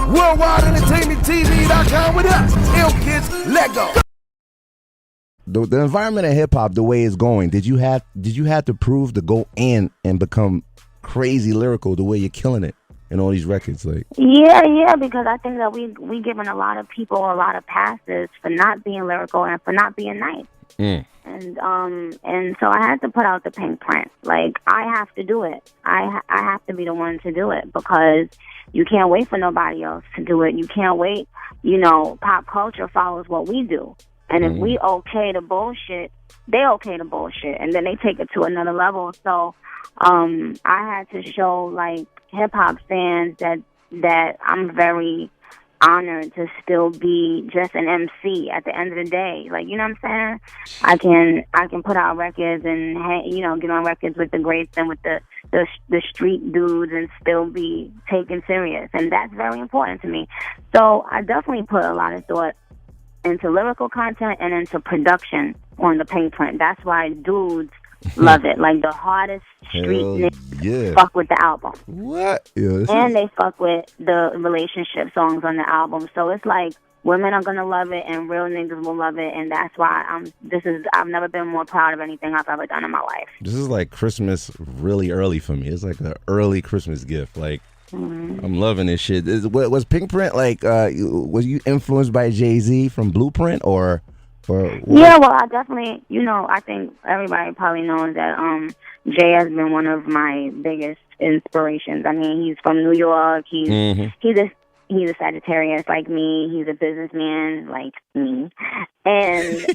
WorldwideEntertainmentTV.com with us. Ill Kids, let go. The environment of hip hop, the way it's going, did you have to prove to go in and become crazy lyrical the way you're killing it in all these records? Like, yeah, because I think that we giving a lot of people a lot of passes for not being lyrical and for not being nice. And so I had to put out the PinkPrint. Like, I have to do it. I have to be the one to do it because you can't wait for nobody else to do it. You can't wait. You know, pop culture follows what we do. And if we okay the bullshit, they okay the bullshit. And then they take it to another level. So I had to show, like, hip-hop fans that I'm very honored to still be just an MC at the end of the day. Like, you know what I'm saying? I can put out records and, you know, get on records with the greats and with the street dudes and still be taken serious. And that's very important to me. So I definitely put a lot of thought into lyrical content and into production on the PinkPrint. That's why dudes love it. Like, the hardest street niggas fuck with the album. What? And they fuck with the relationship songs on the album. So it's like women are gonna love it and real niggas will love it, and that's why I've never been more proud of anything I've ever done in my life. This is like Christmas really early for me. It's like an early Christmas gift. Like, I'm loving this shit. Was PinkPrint like? Was you influenced by Jay-Z from Blueprint or? Yeah, well, I definitely, you know, I think everybody probably knows that Jay has been one of my biggest inspirations. I mean, he's from New York. He's a Sagittarius like me. He's a businessman like me. And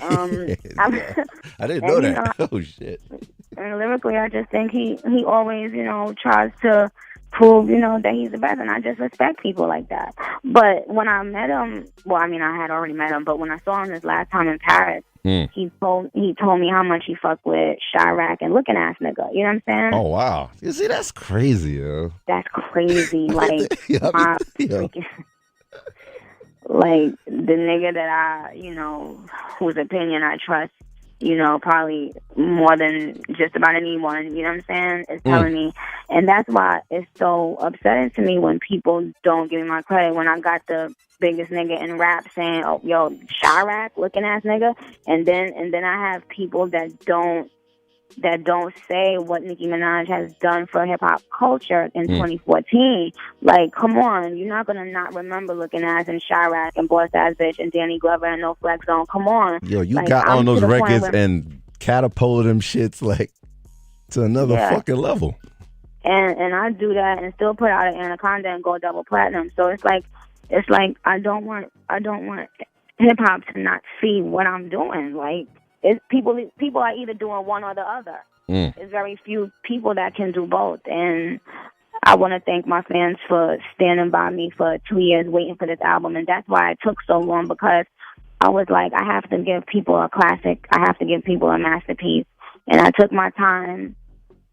I didn't know that. Oh shit. And lyrically, I just think he always, you know, tries to prove, you know, that he's the best, and I just respect people like that. But when I met him, well, I mean, I had already met him, but when I saw him this last time in Paris, he told me how much he fucked with Chirac and Looking Ass Nigga. You know what I'm saying? Oh wow! You see, that's crazy, yo. That's crazy. Like, like the nigga that I, you know, whose opinion I trust, you know, probably more than just about anyone, you know what I'm saying, is telling me. And that's why it's so upsetting to me when people don't give me my credit. When I got the biggest nigga in rap saying, oh, yo, Chirac, Looking Ass Nigga, and then I have people that don't say what Nicki Minaj has done for hip-hop culture in 2014. Like, come on, you're not going to not remember Looking Ass and Chirac and Boss Ass Bitch and Danny Glover and No Flex Zone. Come on. Yo, you like, got on those records and catapulted them shits, like, to another fucking level. And I do that and still put out an Anaconda and go double platinum. So it's like I don't want hip-hop to not see what I'm doing. Like, it's people are either doing one or the other. There's very few people that can do both. And I want to thank my fans for standing by me for 2 years waiting for this album. And that's why it took so long, because I was like, I have to give people a classic. I have to give people a masterpiece. And I took my time,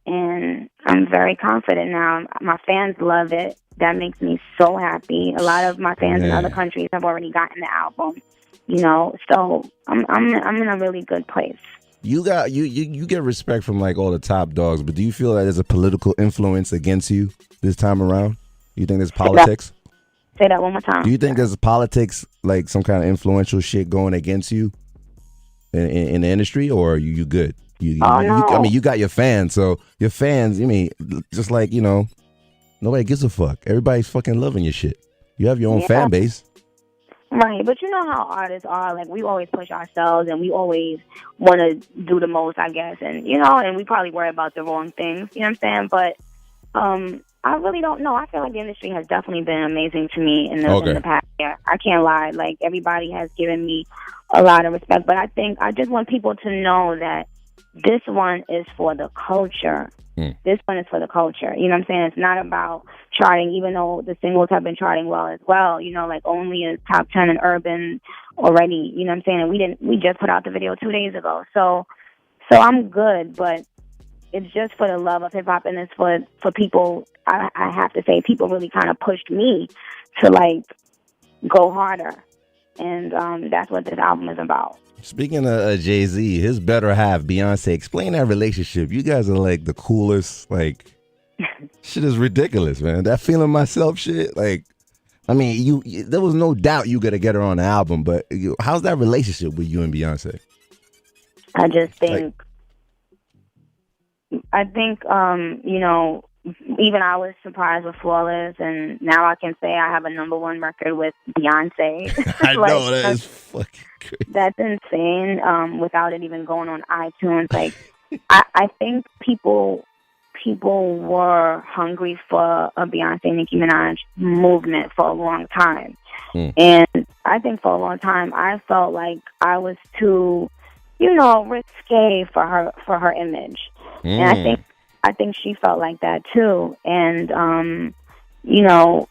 and I'm very confident now. My fans love it. That makes me so happy. A lot of my fans in other countries have already gotten the album. You know, so I'm in a really good place. You get respect from like all the top dogs, but do you feel that there's a political influence against you this time around? You think there's politics? Say that one more time. Do you think there's politics, like some kind of influential shit going against you in the industry, or are you good? No. I mean, you got your fans, so your fans, I mean, just like, you know, nobody gives a fuck. Everybody's fucking loving your shit. You have your own fan base. Right, but you know how artists are. Like, we always push ourselves, and we always want to do the most, I guess. And, you know, and we probably worry about the wrong things, you know what I'm saying? But I really don't know. I feel like the industry has definitely been amazing to me in the past year. I can't lie. Like, everybody has given me a lot of respect. But I think I just want people to know that this one is for the culture. This one is for the culture. You know what I'm saying? It's not about charting, even though the singles have been charting well as well. You know, like, Only is top 10 in urban already. You know what I'm saying? And we just put out the video 2 days ago. So I'm good, but it's just for the love of hip hop, and it's for people. I have to say, people really kind of pushed me to, like, go harder. And that's what this album is about. Speaking of Jay-Z, his better half, Beyonce, explain that relationship. You guys are like the coolest, like, shit is ridiculous, man. That feeling myself shit, like, I mean, there was no doubt you gotta get her on the album, but how's that relationship with you and Beyonce? I just think, you know, even I was surprised with Flawless, and now I can say I have a #1 record with Beyonce. I know, that is fucking crazy. That's insane, without it even going on iTunes. Like, I think people were hungry for a Beyonce, Nicki Minaj movement for a long time. And I think for a long time, I felt like I was too, you know, risque for her image. And I think she felt like that too. And you know,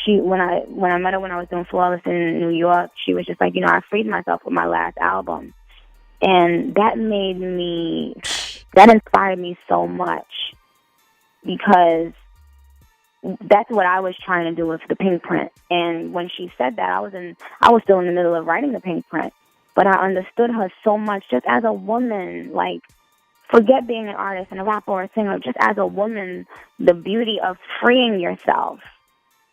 when I met her when I was doing Flawless in New York, she was just like, you know, I freed myself with my last album, and that inspired me so much, because that's what I was trying to do with the PinkPrint. And when she said that, I was still in the middle of writing the PinkPrint, but I understood her so much just as a woman. Like, forget being an artist and a rapper or a singer, just as a woman, the beauty of freeing yourself,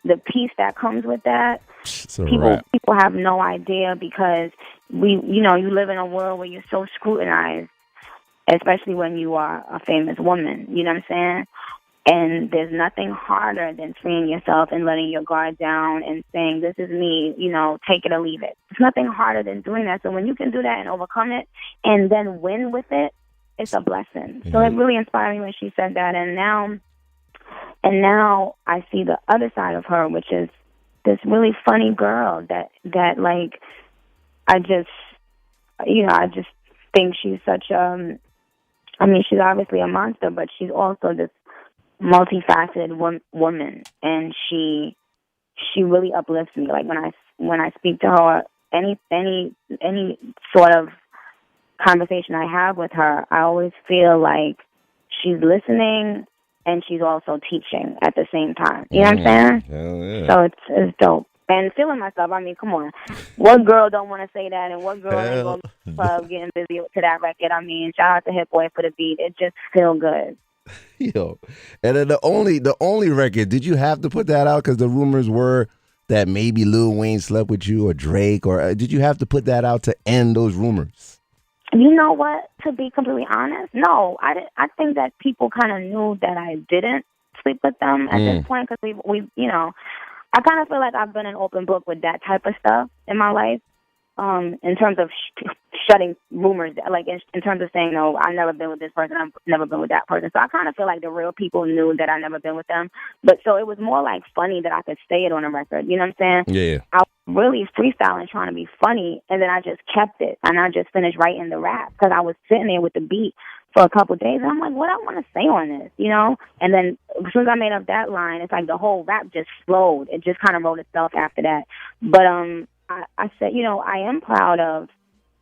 the peace that comes with that. People have no idea, because you live in a world where you're so scrutinized, especially when you are a famous woman. You know what I'm saying? And there's nothing harder than freeing yourself and letting your guard down and saying, this is me, you know, take it or leave it. There's nothing harder than doing that. So when you can do that and overcome it and then win with it, it's a blessing. So it really inspired me when she said that. And now I see the other side of her, which is this really funny girl that like, I just think she's such she's obviously a monster, but she's also this multifaceted woman, and she really uplifts me. Like, when I speak to her, any sort of conversation I have with her, I always feel like she's listening and she's also teaching at the same time. You know what I'm saying? Hell yeah. So it's dope. And feeling myself, I mean, come on. What girl don't want to say that, and what girl ain't going to the club getting busy to that record? I mean, shout out to Hit Boy for the beat. It just feel good. Yo, and then the only record, did you have to put that out because the rumors were that maybe Lil Wayne slept with you or Drake, or did you have to put that out to end those rumors? You know what? To be completely honest, no. I think that people kind of knew that I didn't sleep with them at this point, because we you know, I kind of feel like I've been an open book with that type of stuff in my life. In terms of shutting rumors, like in terms of saying, no, I've never been with this person, I've never been with that person. So I kind of feel like the real people knew that I've never been with them. But so it was more like funny that I could say it on a record. You know what I'm saying? Yeah. I was really freestyling, trying to be funny, and then I just kept it, and I just finished writing the rap, because I was sitting there with the beat for a couple of days, and I'm like, what I want to say on this, you know? And then as soon as I made up that line, it's like the whole rap just flowed. It just kind of wrote itself after that. But I said, you know, I am proud of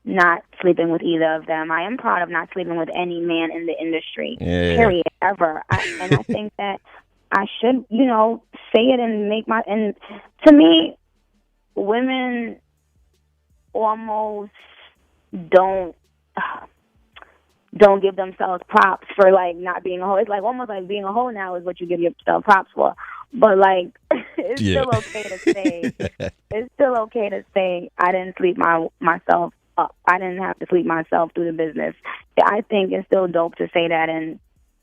not sleeping with either of them. I am proud of not sleeping with any man in the industry, period, ever. And I think that I should, you know, say it and make my, and to me, women almost don't give themselves props for, like, not being a hoe. It's like almost like being a hoe now is what you give yourself props for. But, like, it's still okay to say, it's still okay to say I didn't sleep myself up. I didn't have to sleep myself through the business. I think it's still dope to say that. And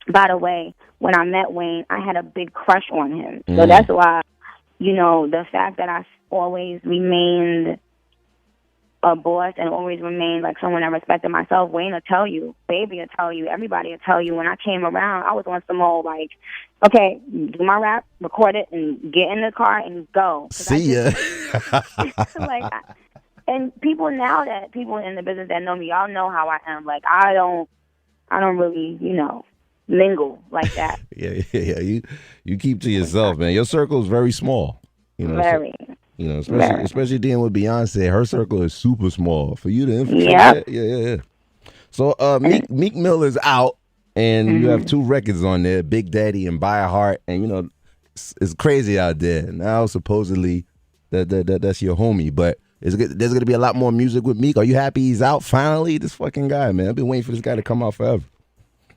by the way, when I met Wayne, I had a big crush on him. So that's why, you know, the fact that I always remained a boss and always remained like someone that respected myself. Wayne will tell you, Baby will tell you, everybody will tell you, when I came around, I was on some old, like, okay, do my rap, record it, and get in the car and go. See ya. And people in the business that know me, y'all know how I am. Like, I don't really, you know, mingle like that. Yeah. You keep to yourself, man. Your circle is very small. You know, very. You know, especially dealing with Beyonce, her circle is super small. For you to infiltrate, yeah. So Meek Mill is out, and you have 2 records on there, Big Daddy and By Heart, and you know it's crazy out there. Now supposedly that's your homie, but there's gonna be a lot more music with Meek. Are you happy he's out finally? This fucking guy, man. I've been waiting for this guy to come out forever.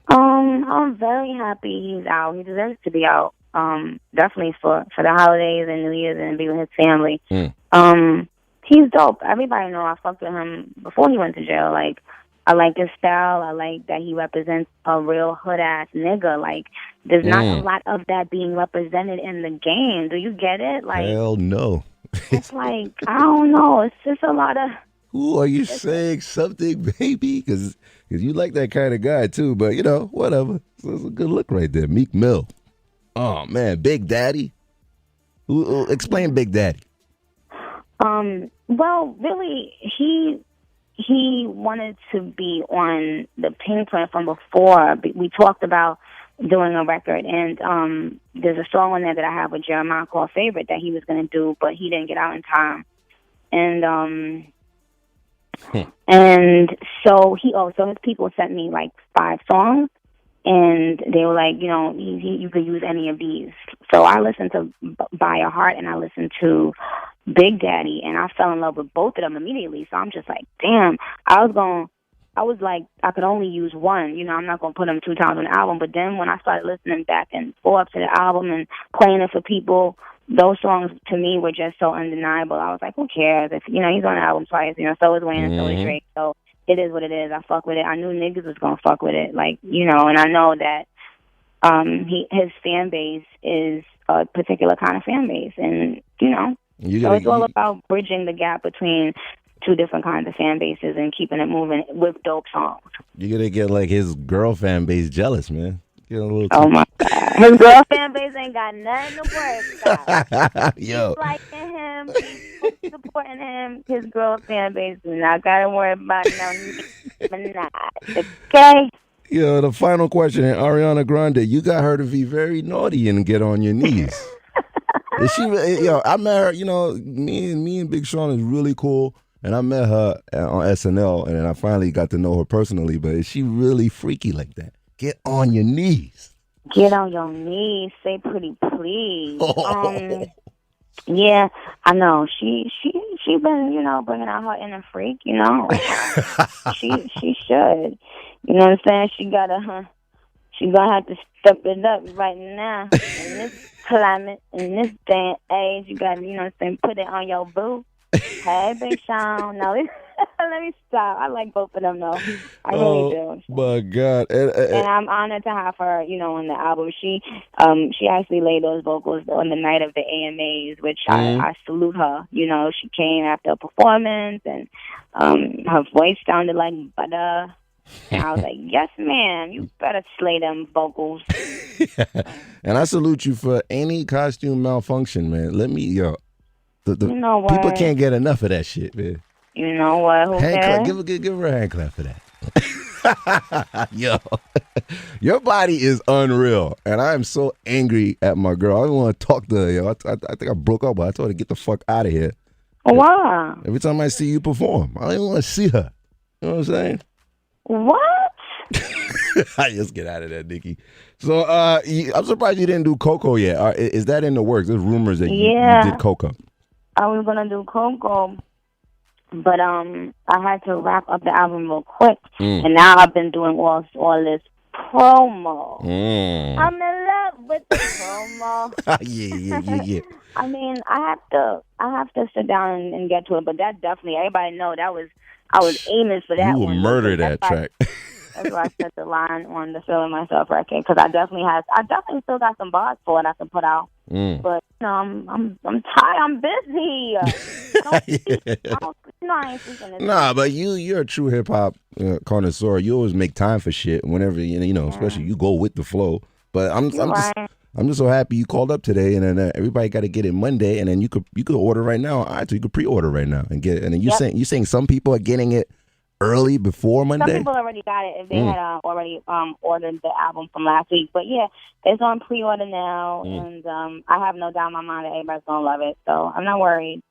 I'm very happy he's out. He deserves to be out. definitely for the holidays and New Year's and be with his family. He's dope. Everybody know I fucked with him before he went to jail. Like, I like his style. I like that he represents a real hood-ass nigga. Like, there's not a lot of that being represented in the game. Do you get it? Like, hell no. It's like, I don't know. It's just a lot of... Ooh, are you saying something, baby? Because you like that kind of guy, too. But, you know, whatever. So it's a good look right there. Meek Mill. Oh, man. Big Daddy. Explain Big Daddy. Well, really, he wanted to be on the PinkPrint from before. We talked about doing a record, and there's a song on there that I have with Jeremiah called Favorite that he was going to do, but he didn't get out in time. And so his people sent me like 5 songs, and they were like, you know, you could use any of these. So I listened to By Your Heart, and I listened to Big Daddy, and I fell in love with both of them immediately. So I'm just like, damn, I was like, I could only use one. You know, I'm not going to put them 2 times on the album. But then when I started listening back and forth to the album and playing it for people, those songs to me were just so undeniable. I was like, who cares? If, you know, he's on the album twice, you know, so is Wayne and so is Drake. So it is what it is. I fuck with it. I knew niggas was going to fuck with it. Like, you know, and I know that his fan base is a particular kind of fan base. And, you know, so it's all about bridging the gap between 2 different kinds of fan bases and keeping it moving with dope songs. You're going to get, like, his girl fan base jealous, man. Get a little my God. His girl fan base ain't got nothing to worry about. Yo. He's liking him. He's supporting him. His girl fan base do not got to worry about no Nicki Minaj. Okay? Yo, the final question, Ariana Grande, you got her to be very naughty and get on your knees. Is she? Yo, I met her. You know, me and Big Sean is really cool, and I met her on SNL, and then I finally got to know her personally. But is she really freaky like that? Get on your knees. Get on your knees. Say pretty please. Yeah, I know. She been, you know, bringing out her inner freak. You know, she should. You know what I'm saying? She gonna have to step it up right now in this climate, in this day and age. You gotta, you know what I'm saying, put it on your boo. Hey, Big Sean. No, let me stop. I like both of them, though. I really do. My God. And I'm honored to have her, you know, on the album. She actually laid those vocals on the night of the AMAs, which I salute her. You know, she came after a performance, and her voice sounded like butter. And I was like, yes, ma'am, you better slay them vocals. And I salute you for any costume malfunction, man. You know what? People can't get enough of that shit, man. You know what? Give her a hand clap for that. Yo, your body is unreal, and I am so angry at my girl. I don't want to talk to her. Yo. I think I broke up, but I told her to get the fuck out of here. Wow. Every time I see you perform, I don't even want to see her. You know what I'm saying? What? Just get out of there, Nicki. So I'm surprised you didn't do Coco yet. Is that in the works? There's rumors that you did Coco. I was gonna do Coco, but I had to wrap up the album real quick, and now I've been doing all this promo. I'm in love with the promo. Yeah. I mean, I have to sit down and get to it, but that definitely, everybody know that was, I was aiming for that. You will murder that track. That's why I set the line on the Feeling Myself record, because I definitely still got some bars for it I can put out. But you know, I'm tired. I'm busy. I ain't speaking this. Nah, but you're a true hip hop connoisseur. You always make time for shit whenever you know, especially you go with the flow. But I'm just so happy you called up today, and then everybody got to get it Monday, and then you could order right now. All right, so you could pre-order right now and get it. And then you saying some people are getting it early before Monday? Some people already got it if they had already ordered the album from last week. But yeah, it's on pre-order now, and I have no doubt in my mind that everybody's gonna love it. So I'm not worried.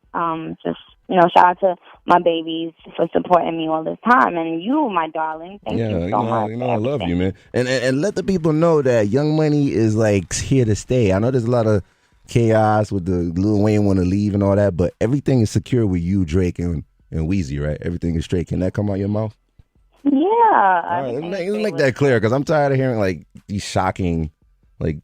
Just, you know, shout out to my babies for supporting me all this time, and you, my darling. Thank you so much. You know, I love you, man. And let the people know that Young Money is like here to stay. I know there's a lot of chaos with the Lil Wayne want to leave and all that, but everything is secure with you, Drake, and Weezy, right? Everything is straight. Can that come out your mouth? Yeah. All right, let's make that clear, because I'm tired of hearing like these shocking, like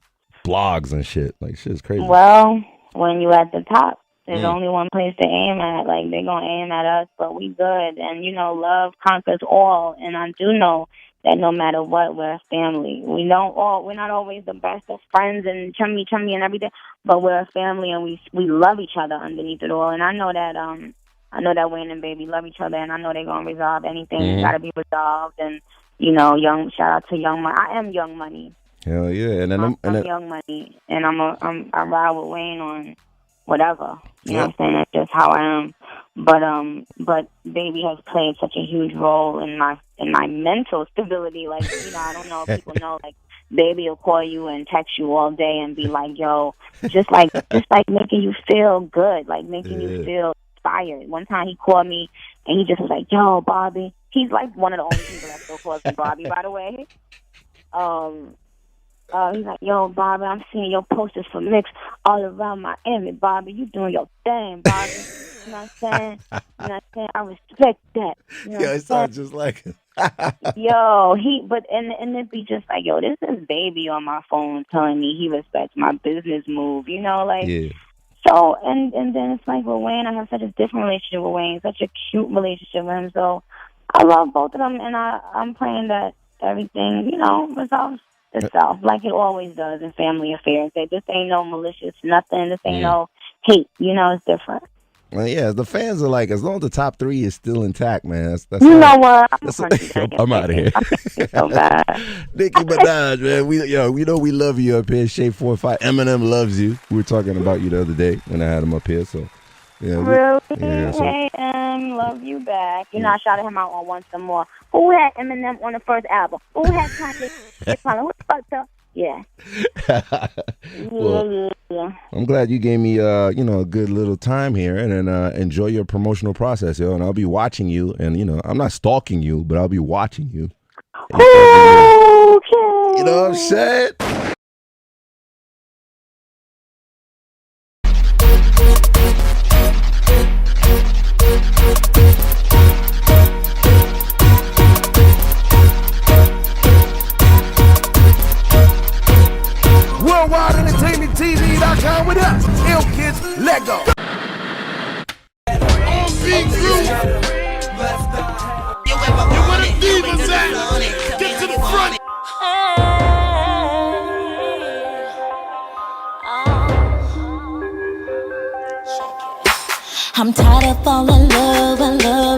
blogs and shit. Like, shit's crazy. Well, when you at the top, there's only one place to aim at. Like, they're going to aim at us, but we good. And, love conquers all. And I do know that no matter what, we're a family. We're not always the best of friends and chummy and everything, but we're a family and we love each other underneath it all. And I know that Wayne and Baby love each other, and I know they're gonna resolve anything. It's gotta be resolved. And shout out to Young Money. I am Young Money. Hell yeah, and then I'm Young Money, and I ride with Wayne on whatever. You know what I'm saying? That's just how I am. But Baby has played such a huge role in my mental stability. Like, I don't know if people know, like, Baby will call you and text you all day and be like, yo, just like making you feel good, like making you feel inspired. One time he called me and he just was like, yo, Bobby. He's like one of the only people that still calls me Bobby, by the way. He's like, yo, Bobby, I'm seeing your posters for mix all around Miami, Bobby. You doing your thing, Bobby. You know what I'm saying? I respect that. It sounds just like him. Yo, and it'd be just like, yo, this is Baby on my phone telling me he respects my business move, like. Yeah. So, and then it's like with Wayne, I have such a different relationship with Wayne, such a cute relationship with him. So I love both of them, and I'm praying that everything, resolves itself like it always does in family affairs. This ain't no malicious nothing. This ain't no hate. It's different. Well, yeah, the fans are like, as long as the top 3 is still intact, man. That's know what? I'm out of here. So bad. Nicki Minaj, man. We love you up here. Shape 4-5. Eminem loves you. We were talking about you the other day when I had him up here. So, really? Hey, love you back. I shouted him out on Once Some More. Who had Eminem on the first album? Who had Kanye? Who the fuck up? Yeah. Yeah. I'm glad you gave me a good little time here, and then enjoy your promotional process, yo. And I'll be watching you, and I'm not stalking you, but I'll be watching you. Okay. You know what I'm saying? WorldwideEntertainmentTV.com with us. Ill Kids, let go. You where the divas at? Get to the front. I'm tired of falling in love.